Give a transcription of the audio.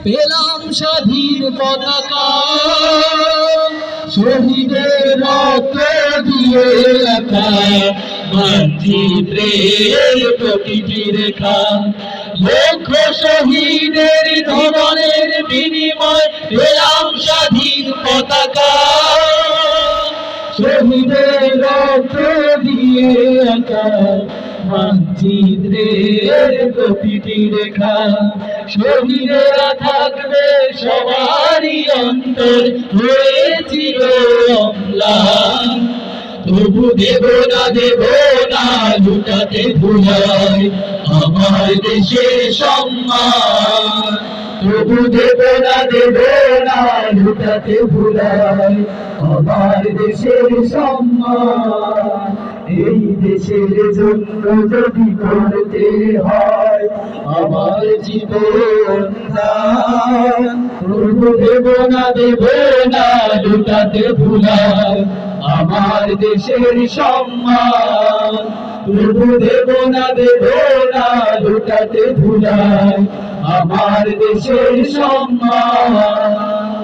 পেলাম স্বাধীন পতাকা, শহীদের রক্ত দিয়ে লেখা মানচিত্রের প্রতিটি রেখা। লক্ষ শহীদের জীবনের বিনিময় পেলাম স্বাধীন পতাকা, শহীদের রক্ত দিয়ে আঁকা মানচিত্রের প্রতিটি রেখা। শহীদেরা থাকবে সবারই অন্তর হয়েছিল অম্লান, তবু দেব না লুটাতে ভুলাই আমার দেশের সম্মান। তবু দেব না লুটাতে ভুলাই আমার দেশের সম্মান। এই দেশের জন্য যদি করতে হয় আমার জীবন দান, তবু দেব না লুটাতে ভুলাই আমার দেশের সম্মান। তবু দেব না লুটাতে ভুলাই আমার দেশের সম্মান।